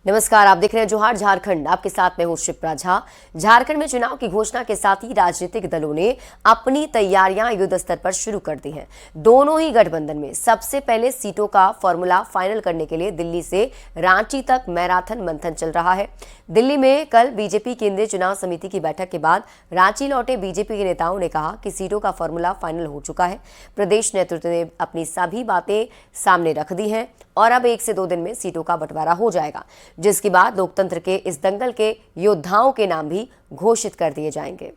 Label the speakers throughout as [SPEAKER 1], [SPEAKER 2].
[SPEAKER 1] नमस्कार, आप देख रहे हैं जोहार झारखंड। आपके साथ मैं हूं शिप्रा झा। झारखंड में चुनाव की घोषणा के साथ ही राजनीतिक दलों ने अपनी तैयारियां युद्ध स्तर पर शुरू कर दी हैं। दोनों ही गठबंधन में सबसे पहले सीटों का फॉर्मूला फाइनल करने के लिए दिल्ली से रांची तक मैराथन मंथन चल रहा है। दिल्ली में कल बीजेपी केंद्रीय चुनाव समिति की बैठक के बाद रांची लौटे बीजेपी के नेताओं ने कहा कि सीटों का फॉर्मूला फाइनल हो चुका है। प्रदेश नेतृत्व ने अपनी सभी बातें सामने रख दी हैं और अब 1 से 2 दिन में सीटों का बंटवारा हो जाएगा, जिसके बाद लोकतंत्र के इस दंगल के योद्धाओं के नाम भी घोषित कर दिए जाएंगे।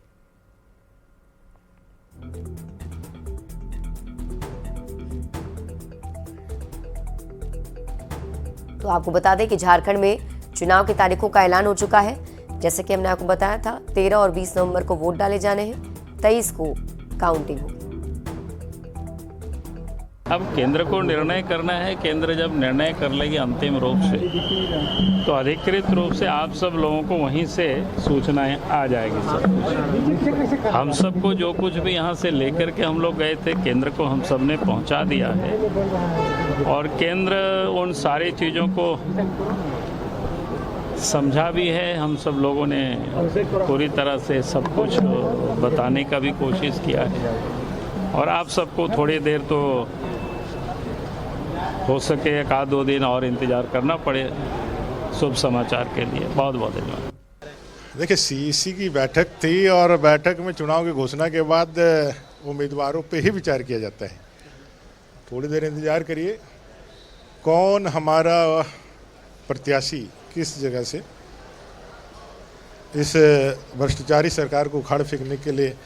[SPEAKER 1] तो आपको बता दें कि झारखंड में चुनाव की तारीखों का ऐलान हो चुका है। जैसे कि हमने आपको बताया था, 13 और 20 नवंबर को वोट डाले जाने हैं, 23 को काउंटिंग होगी।
[SPEAKER 2] अब केंद्र को निर्णय करना है। केंद्र जब निर्णय कर लेगी अंतिम रूप से, तो अधिकृत रूप से आप सब लोगों को वहीं से सूचनाएं आ जाएगी। सब कुछ हम सबको जो कुछ भी यहाँ से लेकर के हम लोग गए थे, केंद्र को हम सब ने पहुँचा दिया है और केंद्र उन सारी चीज़ों को समझा भी है। हम सब लोगों ने पूरी तरह से सब कुछ बताने का भी कोशिश किया है और आप सबको थोड़ी देर तो हो सके 1-2 दिन और इंतज़ार करना पड़े शुभ समाचार के लिए। बहुत बहुत धन्यवाद।
[SPEAKER 3] देखिए, सीईसी की बैठक थी और बैठक में चुनाव की घोषणा के बाद उम्मीदवारों पे ही विचार किया जाता है। थोड़ी देर इंतज़ार करिए, कौन हमारा प्रत्याशी किस जगह से इस भ्रष्टाचारी सरकार को उखाड़ फेंकने के लिए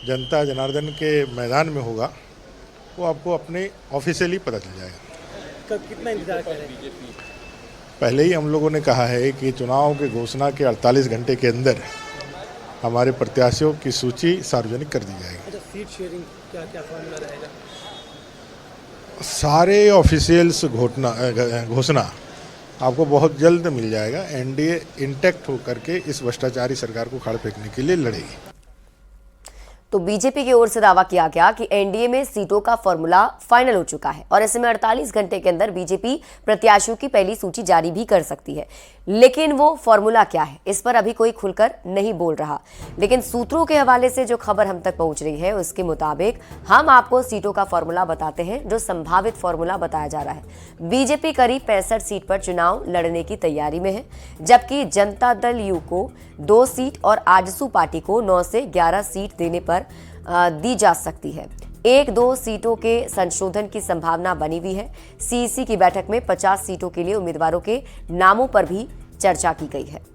[SPEAKER 3] जनता जनार्दन के मैदान में होगा, वो आपको अपने ऑफिशियली पता चल जाएगा।
[SPEAKER 4] कब कितना इंतजार कर रहे हैं?
[SPEAKER 3] पहले ही हम लोगों ने कहा है कि चुनाव की घोषणा के 48 घंटे के अंदर हमारे प्रत्याशियों की सूची सार्वजनिक कर दी जाएगी।
[SPEAKER 4] अच्छा, सीट शेयरिंग क्या क्या फॉर्मूला रहेगा?
[SPEAKER 3] सारे ऑफिशियल्स घोषणा आपको बहुत जल्द मिल जाएगा। एनडीए इंटैक्ट होकर के इस भ्रष्टाचारी सरकार को उखाड़ फेंकने के लिए लड़ेगी।
[SPEAKER 1] तो बीजेपी की ओर से दावा किया गया कि एनडीए में सीटों का फॉर्मूला फाइनल हो चुका है और ऐसे में 48 घंटे के अंदर बीजेपी प्रत्याशियों की पहली सूची जारी भी कर सकती है। लेकिन वो फॉर्मूला क्या है, इस पर अभी कोई खुलकर नहीं बोल रहा। लेकिन सूत्रों के हवाले से जो खबर हम तक पहुंच रही है, उसके मुताबिक हम आपको सीटों का फॉर्मूला बताते हैं, जो संभावित फॉर्मूला बताया जा रहा है। बीजेपी करीब 65 सीट पर चुनाव लड़ने की तैयारी में है, जबकि जनता दल यू को 2 सीट और आजसू पार्टी को 9 से 11 सीट देने पर दी जा सकती है। 1-2 सीटों के संशोधन की संभावना बनी हुई है। सीईसी की बैठक में 50 सीटों के लिए उम्मीदवारों के नामों पर भी चर्चा की गई है।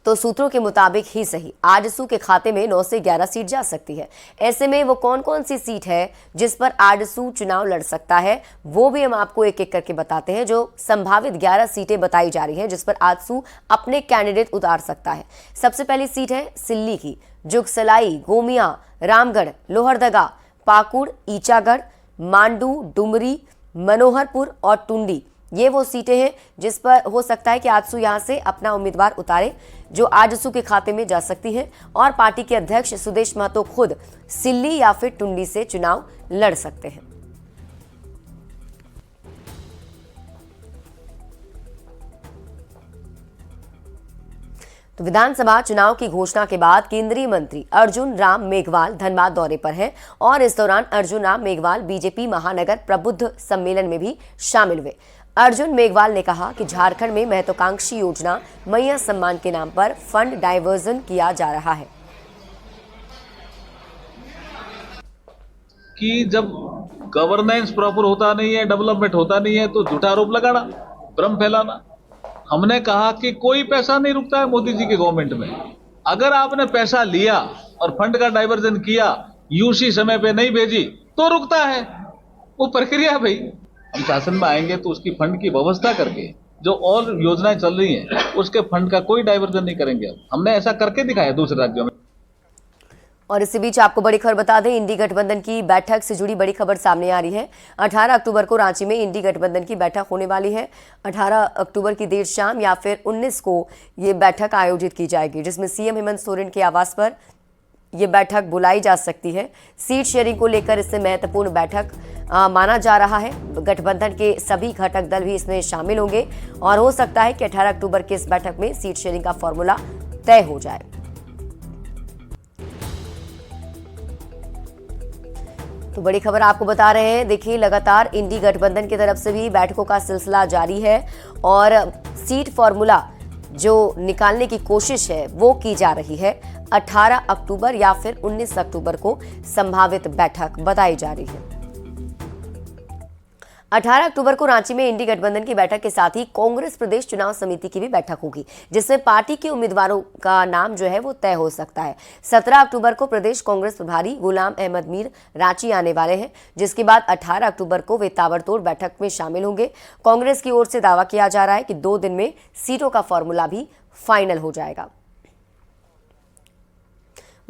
[SPEAKER 1] तो सूत्रों के मुताबिक ही सही, आजसू के खाते में 9 से 11 सीट जा सकती है। ऐसे में वो कौन कौन सी सीट है जिस पर आजसू चुनाव लड़ सकता है, वो भी हम आपको एक एक करके बताते हैं। जो संभावित 11 सीटें बताई जा रही हैं जिस पर आजसू अपने कैंडिडेट उतार सकता है। सबसे पहली सीट है सिल्ली की। जुगसलाई, गोमिया, रामगढ़, लोहरदगा, पाकुड़, ईचागढ़, मांडू, डुमरी, मनोहरपुर और टुंडी, ये वो सीटें हैं जिस पर हो सकता है कि आजसू यहां से अपना उम्मीदवार उतारे, जो आजसू के खाते में जा सकती है और पार्टी के अध्यक्ष सुदेश महतो खुद सिल्ली या फिर टुंडी से चुनाव लड़ सकते हैं। तो विधानसभा चुनाव की घोषणा के बाद केंद्रीय मंत्री अर्जुन राम मेघवाल धनबाद दौरे पर हैं और इस दौरान अर्जुन राम मेघवाल बीजेपी महानगर प्रबुद्ध सम्मेलन में भी शामिल हुए। अर्जुन मेघवाल ने कहा कि झारखंड में महत्वाकांक्षी योजना मैया सम्मान के नाम पर फंड डाइवर्जन किया जा रहा है।
[SPEAKER 5] कि जब गवर्नेंस प्रॉपर होता नहीं है, डेवलपमेंट होता नहीं है, तो झूठा आरोप लगाना, भ्रम फैलाना। हमने कहा कि कोई पैसा नहीं रुकता है मोदी जी के गवर्नमेंट में। अगर आपने पैसा लिया और फंड का डाइवर्जन किया, यूसी समय पे नहीं भेजी, तो रुकता है। वो प्रक्रिया भाई, हम शासन में आएंगे तो उसकी फंड की व्यवस्था करके जो और योजनाएं चल रही हैं उसके फंड का कोई डाइवर्जन नहीं करेंगे। हमने ऐसा करके दिखाया दूसरे राज्यों में।
[SPEAKER 1] और इसी बीच आपको बड़ी खबर बता दें, इंडी गठबंधन की बैठक से जुड़ी बड़ी खबर सामने आ रही है। 18 अक्टूबर को रांची में इंडी गठबंधन की बैठक होने वाली है। 18 अक्टूबर की देर शाम या फिर 19 को ये बैठक आयोजित की जाएगी, जिसमें सीएम हेमंत सोरेन के आवास पर ये बैठक बुलाई जा सकती है। सीट शेयरिंग को लेकर इससे महत्वपूर्ण बैठक माना जा रहा है। गठबंधन के सभी घटक दल भी इसमें शामिल होंगे और हो सकता है कि 18 अक्टूबर की इस बैठक में सीट शेयरिंग का फॉर्मूला तय हो जाए। तो बड़ी खबर आपको बता रहे हैं। देखिए, लगातार इंडी गठबंधन की तरफ से भी बैठकों का सिलसिला जारी है और सीट फॉर्मूला जो निकालने की कोशिश है वो की जा रही है। 18 अक्टूबर या फिर 19 अक्टूबर को संभावित बैठक बताई जा रही है। 18 अक्टूबर को रांची में इंडी गठबंधन की बैठक के साथ ही कांग्रेस प्रदेश चुनाव समिति की भी बैठक होगी, जिसमें पार्टी के उम्मीदवारों का नाम जो है वो तय हो सकता है। 17 अक्टूबर को प्रदेश कांग्रेस प्रभारी गुलाम अहमद मीर रांची आने वाले हैं, जिसके बाद 18 अक्टूबर को वे ताबड़तोड़ बैठक में शामिल होंगे। कांग्रेस की ओर से दावा किया जा रहा है कि 2 दिन में सीटों का फॉर्मूला भी फाइनल हो जाएगा।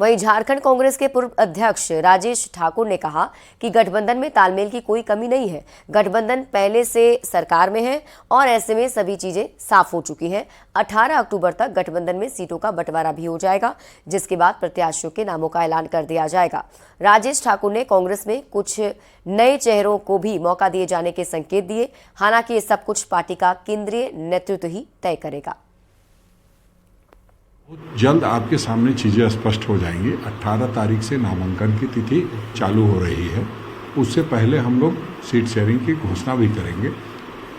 [SPEAKER 1] वहीं झारखंड कांग्रेस के पूर्व अध्यक्ष राजेश ठाकुर ने कहा कि गठबंधन में तालमेल की कोई कमी नहीं है। गठबंधन पहले से सरकार में है और ऐसे में सभी चीजें साफ हो चुकी हैं। 18 अक्टूबर तक गठबंधन में सीटों का बंटवारा भी हो जाएगा, जिसके बाद प्रत्याशियों के नामों का ऐलान कर दिया जाएगा। राजेश ठाकुर ने कांग्रेस में कुछ नए चेहरों को भी मौका दिए जाने के संकेत दिए। हालांकि ये सब कुछ पार्टी का केंद्रीय नेतृत्व ही तय करेगा।
[SPEAKER 6] जल्द आपके सामने चीज़ें स्पष्ट हो जाएंगी। 18 तारीख से नामांकन की तिथि चालू हो रही है। उससे पहले हम लोग सीट शेयरिंग की घोषणा भी करेंगे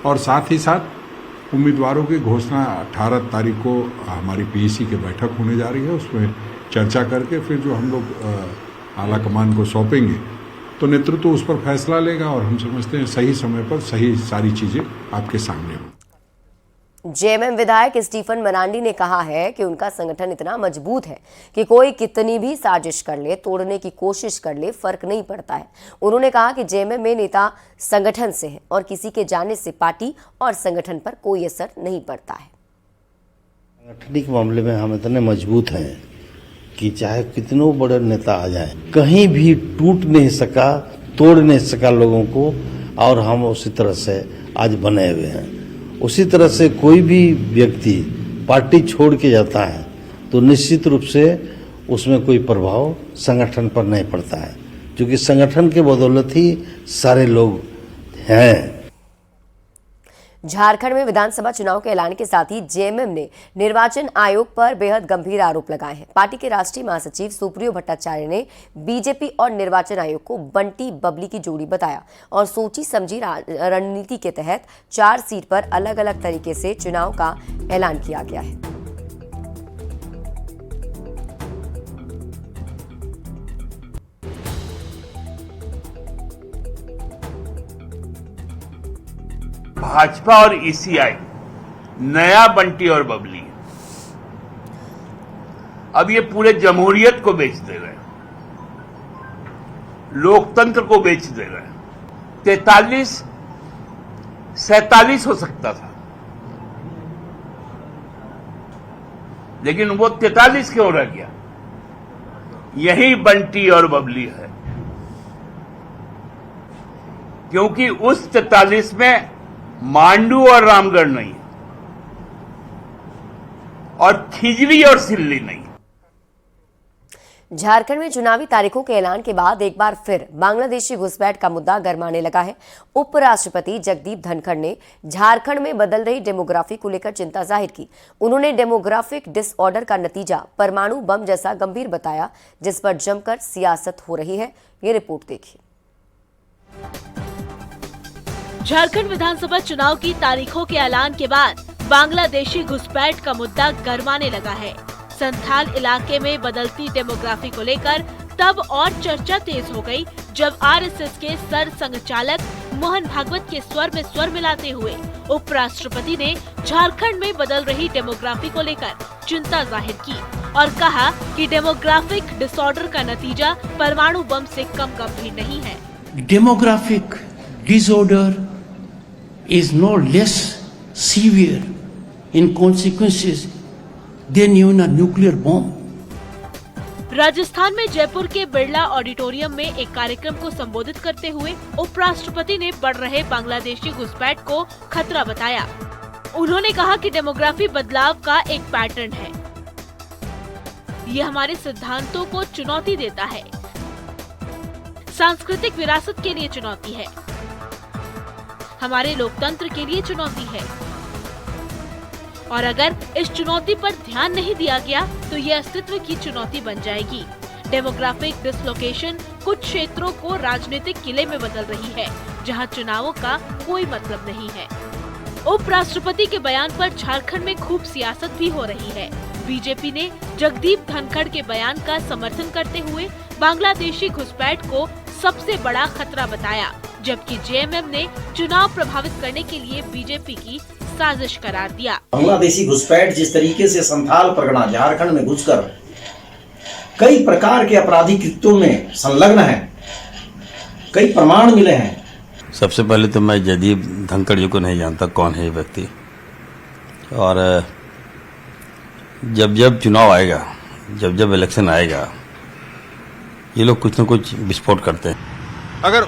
[SPEAKER 6] और साथ ही साथ उम्मीदवारों की घोषणा 18 तारीख को हमारी पीईसी की बैठक होने जा रही है। उसमें चर्चा करके फिर जो हम लोग आला कमान को सौंपेंगे तो नेतृत्व उस पर फैसला लेगा और हम समझते हैं सही समय पर सही सारी चीज़ें आपके सामने हों।
[SPEAKER 1] जेएमएम विधायक स्टीफन मरांडी ने कहा है कि उनका संगठन इतना मजबूत है कि कोई कितनी भी साजिश कर ले, तोड़ने की कोशिश कर ले, फर्क नहीं पड़ता है। उन्होंने कहा कि जेएमएम में नेता संगठन से है और किसी के जाने से पार्टी और संगठन पर कोई असर नहीं पड़ता है।
[SPEAKER 7] संगठन के मामले में हम इतने मजबूत हैं कि चाहे कितनों बड़े नेता आ जाए, कहीं भी टूट नहीं सका, तोड़ नहीं सका लोगों को, और हम उसी तरह से आज बने हुए हैं। उसी तरह से कोई भी व्यक्ति पार्टी छोड़ के जाता है तो निश्चित रूप से उसमें कोई प्रभाव संगठन पर नहीं पड़ता है, क्योंकि संगठन के बदौलत ही सारे लोग हैं।
[SPEAKER 1] झारखंड में विधानसभा चुनाव के ऐलान के साथ ही जेएमएम ने निर्वाचन आयोग पर बेहद गंभीर आरोप लगाए हैं। पार्टी के राष्ट्रीय महासचिव सुप्रियो भट्टाचार्य ने बीजेपी और निर्वाचन आयोग को बंटी बबली की जोड़ी बताया और सोची समझी रणनीति के तहत 4 सीट पर अलग अलग तरीके से चुनाव का ऐलान किया गया है।
[SPEAKER 8] भाजपा और ईसीआई नया बंटी और बबली है। अब ये पूरे जमहूरियत को बेच दे रहे हैं, लोकतंत्र को बेच दे रहे हैं। 43 47 हो सकता था, लेकिन वो 43 क्यों रह गया? यही बंटी और बबली है, क्योंकि उस 43 में मांडू और रामगढ़ नहीं और खिजली और सिल्ली नहीं।
[SPEAKER 1] झारखंड में चुनावी तारीखों के ऐलान के बाद एक बार फिर बांग्लादेशी घुसपैठ का मुद्दा गरमाने लगा है। उपराष्ट्रपति जगदीप धनखड़ ने झारखंड में बदल रही डेमोग्राफी को लेकर चिंता जाहिर की। उन्होंने डेमोग्राफिक डिसऑर्डर का नतीजा परमाणु बम जैसा गंभीर बताया, जिस पर जमकर सियासत हो रही है। ये रिपोर्ट देखिए।
[SPEAKER 9] झारखंड विधानसभा चुनाव की तारीखों के ऐलान के बाद बांग्लादेशी घुसपैठ का मुद्दा गरमाने लगा है। संथाल इलाके में बदलती डेमोग्राफी को लेकर तब और चर्चा तेज हो गई जब आरएसएस के सर संघचालक मोहन भागवत के स्वर में स्वर मिलाते हुए उपराष्ट्रपति ने झारखंड में बदल रही डेमोग्राफी को लेकर चिंता जाहिर की और कहा कि डेमोग्राफिक डिसऑर्डर का नतीजा परमाणु बम से कम गंभीर नहीं है।
[SPEAKER 10] Demographic disorder is no less severe in consequences than even a nuclear bomb.
[SPEAKER 9] Rajasthan में जयपुर के बिरला ऑडिटोरियम में एक कार्यक्रम को संबोधित करते हुए उपराष्ट्रपति ने बढ़ रहे बांग्लादेशी घुसपैठ को खतरा बताया। उन्होंने कहा कि डेमोग्राफी बदलाव का एक पैटर्न है। ये हमारे सिद्धांतों को चुनौती देता है, सांस्कृतिक विरासत के लिए चुनौती है, हमारे लोकतंत्र के लिए चुनौती है। और अगर इस चुनौती पर ध्यान नहीं दिया गया तो ये अस्तित्व की चुनौती बन जाएगी। डेमोग्राफिक डिसलोकेशन कुछ क्षेत्रों को राजनीतिक किले में बदल रही है, जहां चुनावों का कोई मतलब नहीं है। उपराष्ट्रपति के बयान पर झारखंड में खूब सियासत भी हो रही है। बीजेपी ने जगदीप धनखड़ के बयान का समर्थन करते हुए बांग्लादेशी घुसपैठ को सबसे बड़ा खतरा बताया, जबकि जेएमएम ने चुनाव प्रभावित करने के लिए बीजेपी की साजिश करार दिया।
[SPEAKER 11] बांग्लादेशी घुसपैठ जिस तरीके से संथाल परगना झारखंड में घुसकर कई प्रकार के आपराधिक कृत्यों में संलग्न है, कई प्रमाण मिले हैं।
[SPEAKER 12] सबसे पहले तो मैं जगदीप धनखड़ जी को नहीं जानता कौन है ये व्यक्ति, और जब जब चुनाव आएगा, जब जब इलेक्शन आएगा, ये लोग कुछ न कुछ विस्फोट करते हैं।
[SPEAKER 13] अगर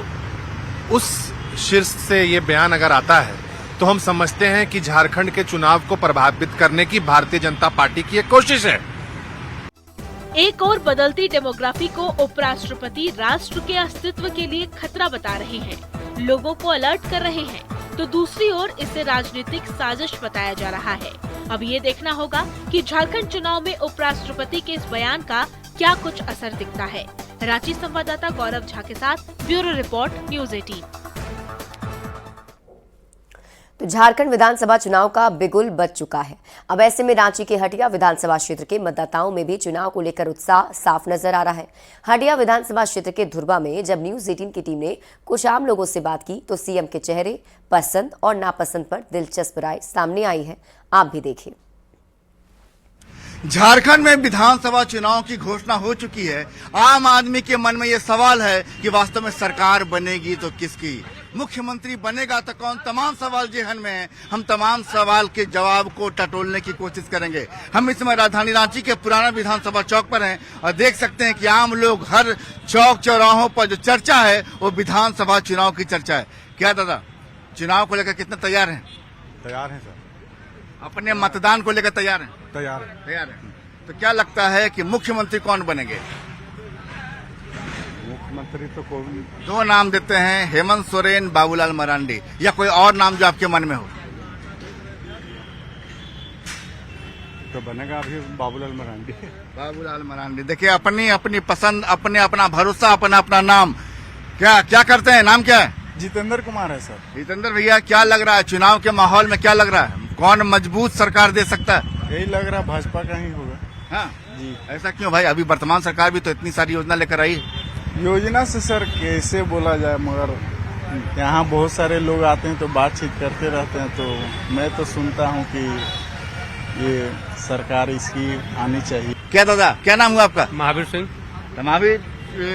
[SPEAKER 13] उस शीर्ष से ये बयान अगर आता है तो हम समझते हैं कि झारखंड के चुनाव को प्रभावित करने की भारतीय जनता पार्टी की एक कोशिश है।
[SPEAKER 9] एक और बदलती डेमोग्राफी को उपराष्ट्रपति राष्ट्र के अस्तित्व के लिए खतरा बता रहे हैं, लोगों को अलर्ट कर रहे हैं, तो दूसरी ओर इसे राजनीतिक साजिश बताया जा रहा है। अब ये देखना होगा कि झारखंड चुनाव में उपराष्ट्रपति के इस बयान का क्या कुछ असर दिखता है। रांची संवाददाता गौरव झा के साथ ब्यूरो रिपोर्ट, न्यूज़ 18।
[SPEAKER 1] तो झारखंड विधानसभा चुनाव का बिगुल बज चुका है। अब ऐसे में रांची के हटिया विधानसभा क्षेत्र के मतदाताओं में भी चुनाव को लेकर उत्साह साफ नजर आ रहा है। हटिया विधानसभा क्षेत्र के धुर्बा में जब न्यूज़ 18 की टीम ने कुछ आम लोगों से बात की तो सीएम के चेहरे, पसंद और नापसंद पर दिलचस्प राय सामने आई है। आप भी देखिए।
[SPEAKER 14] झारखंड में विधानसभा चुनाव की घोषणा हो चुकी है। आम आदमी के मन में ये सवाल है कि वास्तव में सरकार बनेगी तो किसकी, मुख्यमंत्री बनेगा तो कौन। तमाम सवाल जेहन में है। हम तमाम सवाल के जवाब को टटोलने की कोशिश करेंगे। हम इस समय राजधानी रांची के पुराना विधानसभा चौक पर हैं और देख सकते हैं कि आम लोग हर चौक चौराहों पर जो चर्चा है वो विधानसभा चुनाव की चर्चा है। क्या दादा, चुनाव को लेकर कितना तैयार हैं?
[SPEAKER 6] तैयार हैं सर।
[SPEAKER 14] अपने मतदान को लेकर तैयार हैं?
[SPEAKER 6] तैयार है।
[SPEAKER 14] तैयार है। तो क्या लगता है कि मुख्यमंत्री कौन बनेंगे?
[SPEAKER 6] मुख्यमंत्री तो कोई
[SPEAKER 14] दो नाम देते हैं, हेमंत सोरेन, बाबूलाल मरांडी, या कोई और नाम जो आपके मन में हो?
[SPEAKER 6] तो बनेगा अभी बाबूलाल मरांडी।
[SPEAKER 14] बाबूलाल मरांडी। देखिए, अपनी अपनी पसंद, अपने अपना भरोसा, अपना अपना नाम। क्या क्या करते हैं? नाम क्या है?
[SPEAKER 6] जितेंद्र कुमार है सर।
[SPEAKER 14] जितेंद्र भैया, क्या लग रहा है चुनाव के माहौल में? क्या लग रहा है, कौन मजबूत सरकार दे सकता है?
[SPEAKER 6] यही लग रहा है भाजपा का ही होगा।
[SPEAKER 14] हाँ जी। ऐसा क्यों भाई? अभी वर्तमान सरकार भी तो इतनी सारी योजना लेकर आई।
[SPEAKER 6] योजना से सर कैसे बोला जाए, मगर यहाँ बहुत सारे लोग आते हैं तो बातचीत करते रहते हैं, तो मैं तो सुनता हूँ कि ये सरकार इसकी आनी चाहिए।
[SPEAKER 14] क्या दादा, क्या नाम हुआ आपका?
[SPEAKER 15] महावीर सिंह।
[SPEAKER 14] महावीर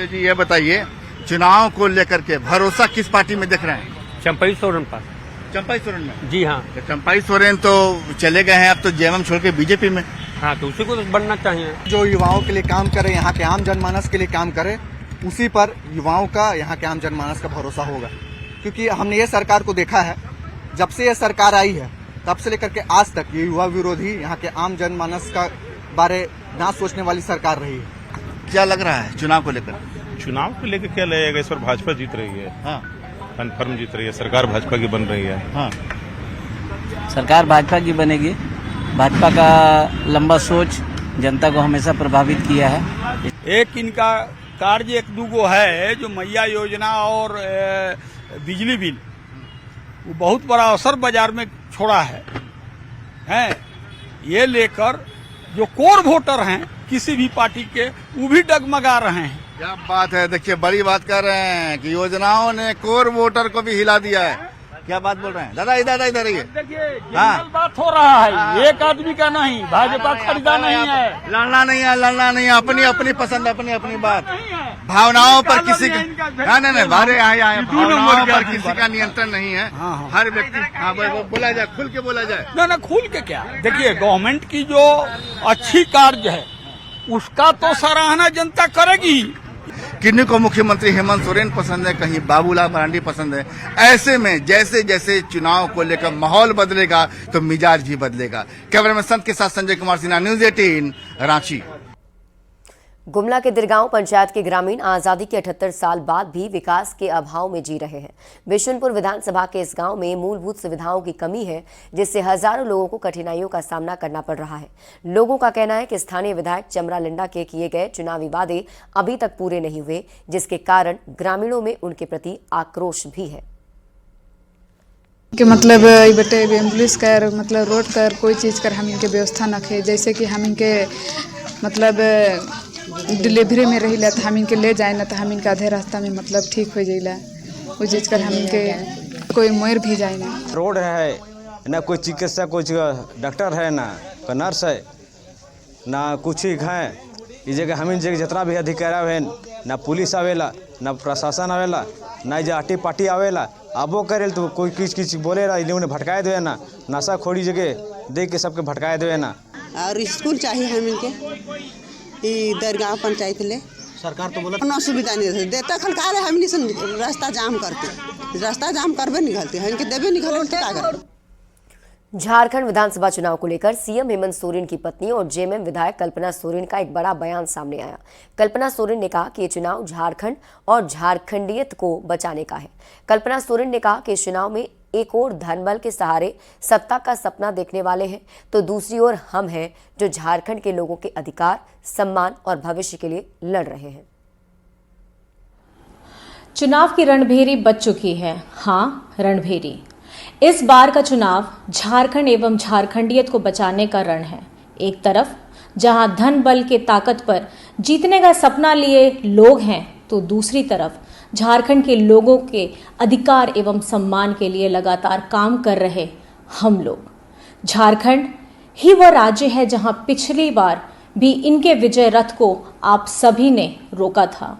[SPEAKER 14] जी, ये बताइए, चुनाव को लेकर के भरोसा किस पार्टी में देख रहे हैं?
[SPEAKER 15] चंपाई सोरेन पास।
[SPEAKER 14] चंपाई सोरेन में?
[SPEAKER 15] जी हाँ।
[SPEAKER 14] तो चंपाई सोरेन तो चले गए हैं, अब तो जेएमएम छोड़ के बीजेपी में।
[SPEAKER 15] हाँ, तो उसी को तो बनना चाहिए।
[SPEAKER 16] जो युवाओं के लिए काम करे, यहाँ के आम जनमानस के लिए काम करे, उसी पर युवाओं का, यहाँ के आम जनमानस का भरोसा होगा। क्योंकि हमने ये सरकार को देखा है, जब से ये सरकार आई है तब से लेकर के आज तक ये युवा विरोधी, यहाँ के आम जनमानस का बारे ना सोचने वाली सरकार रही है।
[SPEAKER 14] क्या लग रहा है चुनाव को लेकर?
[SPEAKER 17] चुनाव को लेकर क्या लगेगा, इस पर भाजपा जीत रही है।
[SPEAKER 14] हाँ,
[SPEAKER 17] कन्फर्म जीत रही है, सरकार भाजपा की बन रही है।
[SPEAKER 14] हाँ,
[SPEAKER 18] सरकार भाजपा की बनेगी। भाजपा का लंबा सोच जनता को हमेशा प्रभावित किया है।
[SPEAKER 19] एक इनका कार्य एक दूगो है, जो मैया योजना और बिजली बिल, वो बहुत बड़ा असर बाजार में छोड़ा है। ये लेकर जो कोर वोटर हैं किसी भी पार्टी के, वो भी डगमगा रहे हैं।
[SPEAKER 14] क्या बात है। देखिए, बड़ी बात कर रहे हैं कि योजनाओं ने कोर वोटर को भी हिला दिया है। क्या बात बोल रहे हैं दादा? इधर इधर ही
[SPEAKER 19] बात हो रहा है, एक आदमी का नहीं, भाजपा खरीदा नहीं है,
[SPEAKER 14] लड़ना नहीं है, लड़ना नहीं है, अपनी अपनी पसंद, अपनी अपनी बात, भावनाओं पर किसी का नहीं, बारे आए भावनाओं पर किसी का नियंत्रण नहीं है। हर व्यक्ति बोला जाए, खुल के बोला जाए।
[SPEAKER 19] ना खुल के क्या। देखिए, गवर्नमेंट की जो अच्छी कार्य है उसका तो सराहना जनता करेगी।
[SPEAKER 14] किन्हीं को मुख्यमंत्री हेमंत सोरेन पसंद है, कहीं बाबूलाल मरांडी पसंद है। ऐसे में जैसे जैसे चुनाव को लेकर माहौल बदलेगा तो मिजाज भी बदलेगा। कैमरामैन संत के साथ संजय कुमार सिन्हा, न्यूज़ 18 रांची।
[SPEAKER 1] गुमला के दिरगांव पंचायत के ग्रामीण आजादी के 78 साल बाद भी विकास के अभाव में जी रहे हैं। बिशुनपुर विधानसभा के इस गांव में मूलभूत सुविधाओं की कमी है, जिससे हजारों लोगों को कठिनाइयों का सामना करना पड़ रहा है। लोगों का कहना है कि स्थानीय विधायक चमरा लिंडा के किए गए चुनावी वादे अभी तक पूरे नहीं हुए, जिसके कारण ग्रामीणों में उनके प्रति आक्रोश भी है।
[SPEAKER 20] कि मतलब बटे एम्बुलेंस कर मतलब रोड कर कोई चीज़ कर हम इनके व्यवस्था न खे, जैसे कि हम इनके मतलब डिलीवरी में रही तो हम इनके ले जाए ना तो हम इनका आधे रास्ता में मतलब ठीक हो जाइला, वो चीज़ कर हम इनके कोई मोर भी जाए ना।
[SPEAKER 21] रोड है ना, कोई चिकित्सा कोई डॉक्टर है ना, कोई नर्स है ना, कुछ ही है। इस जगह हम इन जगह जितना भी अधिकारी है ना पुलिस आवेला ना प्रशासन आवेला ना जाटी पार्टी आवेला, आबो करे तो कोई किस बोले उन्हें भटकाए दे ना, नशा खोड़ी जगह देख के सबके भटकाए दे ना।
[SPEAKER 22] और स्कूल चाहिए हम इनके दरगाह पंचायत ले
[SPEAKER 21] सरकार तो बोला
[SPEAKER 22] न सुविधा नहीं देता खलका रहे, हम रास्ता जाम करते, रास्ता जाम करबे निकलते हैं इनके देवे निकल क्या।
[SPEAKER 1] झारखंड विधानसभा चुनाव को लेकर सीएम हेमंत सोरेन की पत्नी और जेएमएम विधायक कल्पना सोरेन का एक बड़ा बयान सामने आया। कल्पना सोरेन ने कहा कि ये चुनाव झारखंड और झारखंडियत को बचाने का है। कल्पना सोरेन ने कहा कि इस चुनाव में एक ओर धनबल के सहारे सत्ता का सपना देखने वाले हैं, तो दूसरी ओर हम हैं जो झारखंड के लोगों के अधिकार, सम्मान और भविष्य के लिए लड़ रहे हैं।
[SPEAKER 23] चुनाव की रणभेरी बज चुकी है। हाँ, रणभेरी। इस बार का चुनाव झारखंड एवं झारखंडियत को बचाने का रण है। एक तरफ जहां धन बल के ताकत पर जीतने का सपना लिए लोग हैं, तो दूसरी तरफ झारखंड के लोगों के अधिकार एवं सम्मान के लिए लगातार काम कर रहे हम लोग। झारखंड ही वह राज्य है जहां पिछली बार भी इनके विजय रथ को आप सभी ने रोका था।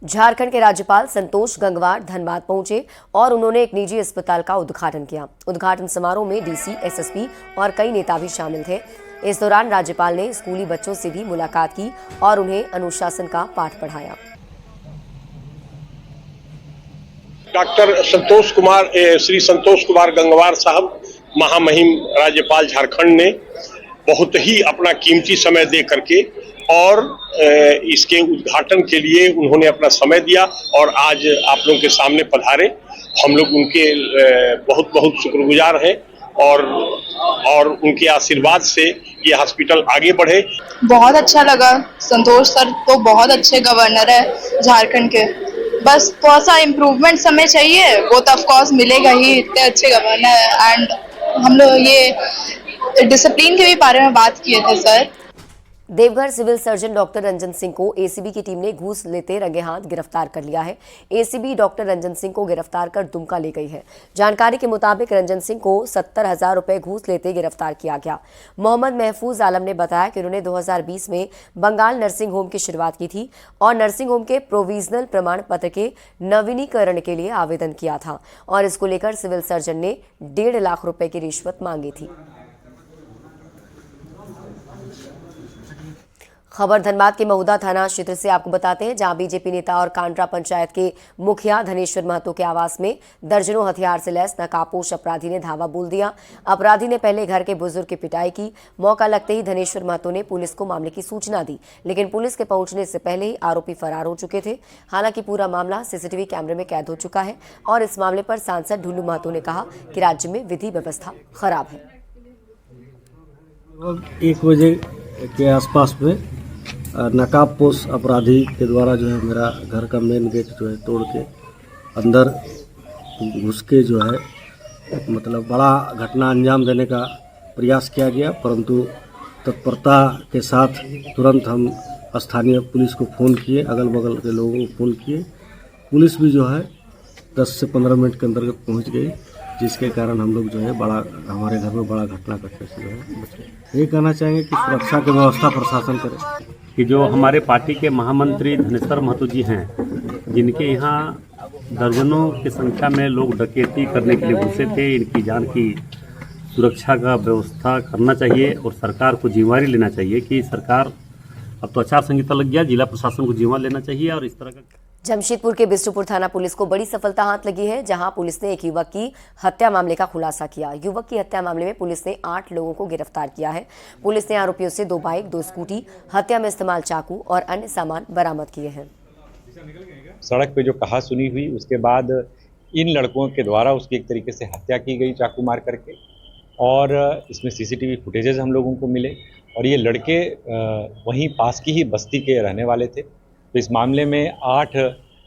[SPEAKER 1] झारखंड के राज्यपाल संतोष गंगवार धनबाद पहुंचे और उन्होंने एक निजी अस्पताल का उद्घाटन किया। उद्घाटन समारोह में डीसी, एसएसपी और कई नेता भी शामिल थे। इस दौरान राज्यपाल ने स्कूली बच्चों से भी मुलाकात की और उन्हें अनुशासन का पाठ पढ़ाया।
[SPEAKER 24] डॉक्टर संतोष कुमार श्री संतोष कुमार गंगवार साहब, महामहिम राज्यपाल झारखंड ने बहुत ही अपना कीमती समय दे करके और इसके उद्घाटन के लिए उन्होंने अपना समय दिया और आज आप लोगों के सामने पधारे। हम लोग उनके बहुत बहुत शुक्रगुजार हैं और उनके आशीर्वाद से ये हॉस्पिटल आगे बढ़े।
[SPEAKER 20] बहुत अच्छा लगा। संतोष सर तो बहुत अच्छे गवर्नर है झारखंड के, बस थोड़ा सा इम्प्रूवमेंट समय चाहिए, वो तो ऑफ कोर्स मिलेगा ही, इतने अच्छे गवर्नर। एंड हम लोग ये डिसिप्लिन के भी बारे में बात किए थे sir.
[SPEAKER 1] Deoghar civil surgeon doctor Ranjan Singh को एसीबी की टीम ने घूस लेते रंगे हाथ गिरफ्तार कर लिया है। एसीबी डॉक्टर रंजन सिंह को गिरफ्तार कर दुमका ले गई है। जानकारी के मुताबिक रंजन सिंह को 70,000 रुपए घूस लेते गिरफ्तार किया गया। मोहम्मद महफूज आलम ने बताया कि उन्होंने 2020 में बंगाल नर्सिंग होम की शुरुआत की थी और नर्सिंग होम के प्रोविजनल प्रमाण पत्र के नवीनीकरण के लिए आवेदन किया था और इसको लेकर सिविल सर्जन ने 1.5 लाख रुपए की रिश्वत मांगी थी। खबर धनबाद के महुदा थाना क्षेत्र से आपको बताते हैं, जहां बीजेपी नेता और कांड्रा पंचायत के मुखिया धनेश्वर महतो के आवास में दर्जनों हथियार से लैस नकाबपोश अपराधी ने धावा बोल दिया। अपराधी ने पहले घर के बुजुर्ग की पिटाई की। मौका लगते ही धनेश्वर महतो ने पुलिस को मामले की सूचना दी, लेकिन पुलिस के पहुंचने से पहले ही आरोपी फरार हो चुके थे। हालांकि पूरा मामला सीसीटीवी कैमरे में कैद हो चुका है और इस मामले पर सांसद ढुल्लू महतो ने कहा कि राज्य में विधि व्यवस्था खराब है।
[SPEAKER 25] 1 बजे के आसपास में नकाबपोश अपराधी के द्वारा जो है मेरा घर का मेन गेट जो है तोड़ के अंदर घुस के जो है मतलब बड़ा घटना अंजाम देने का प्रयास किया गया, परंतु तत्परता के साथ तुरंत हम स्थानीय पुलिस को फ़ोन किए, अगल बगल के लोगों को फ़ोन किए। पुलिस भी जो है 10 से 15 मिनट के अंदर पहुंच गई, जिसके कारण हम लोग जो है बड़ा हमारे घर में बड़ा घटना घटने से जो है बच गए। ये कहना चाहेंगे कि सुरक्षा की व्यवस्था प्रशासन करे।
[SPEAKER 15] कि जो हमारे पार्टी के महामंत्री धनेश्वर महतो जी हैं, जिनके यहाँ दर्जनों की संख्या में लोग डकैती करने के लिए घुसे थे, इनकी जान की सुरक्षा का व्यवस्था करना चाहिए और सरकार को जिम्मेवारी लेना चाहिए कि सरकार अब तो आचार संहिता लग गया, जिला प्रशासन को जिम्मेवारी लेना चाहिए और इस तरह का
[SPEAKER 1] जमशेदपुर के बिष्टुपुर थाना पुलिस को बड़ी सफलता हाथ लगी है, जहां पुलिस ने एक युवक की हत्या मामले का खुलासा किया। युवक की हत्या मामले में पुलिस ने 8 लोगों को गिरफ्तार किया है। पुलिस ने आरोपियों से 2 बाइक, 2 स्कूटी, हत्या में इस्तेमाल चाकू और अन्य सामान बरामद किए हैं।
[SPEAKER 2] सड़क पे जो कहा सुनी हुई, उसके बाद इन लड़कों के द्वारा उसकी एक तरीके से हत्या की गई चाकू मार करके, और इसमें सीसीटीवी फुटेजेस हम लोगों को मिले और ये लड़के वहीं पास की ही बस्ती के रहने वाले थे। तो इस मामले में 8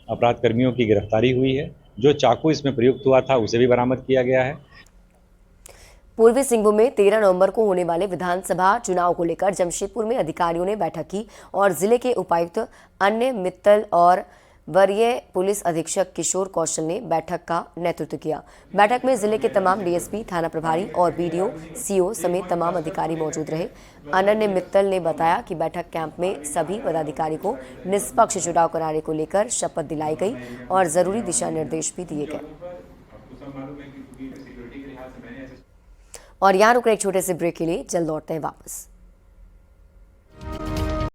[SPEAKER 2] अपराध कर्मियों की गिरफ्तारी हुई है। जो चाकू इसमें प्रयुक्त हुआ था उसे भी बरामद किया गया है।
[SPEAKER 1] पूर्वी सिंहभूम में 13 नवंबर को होने वाले विधानसभा चुनाव को लेकर जमशेदपुर में अधिकारियों ने बैठक की और जिले के उपायुक्त अन्य मित्तल और वरीय पुलिस अधीक्षक किशोर कौशल ने बैठक का नेतृत्व किया। बैठक में जिले के तमाम डीएसपी, थाना प्रभारी और बीडीओ, सीओ समेत तमाम अधिकारी मौजूद रहे। अनन्य मित्तल ने बताया कि बैठक कैंप में सभी पदाधिकारी को निष्पक्ष चुनाव कराने को लेकर शपथ दिलाई गई और जरूरी दिशा निर्देश भी दिए गए। और यहाँ रुक रहे एक छोटे से ब्रेक के लिए, जल्द लौटते हैं वापस।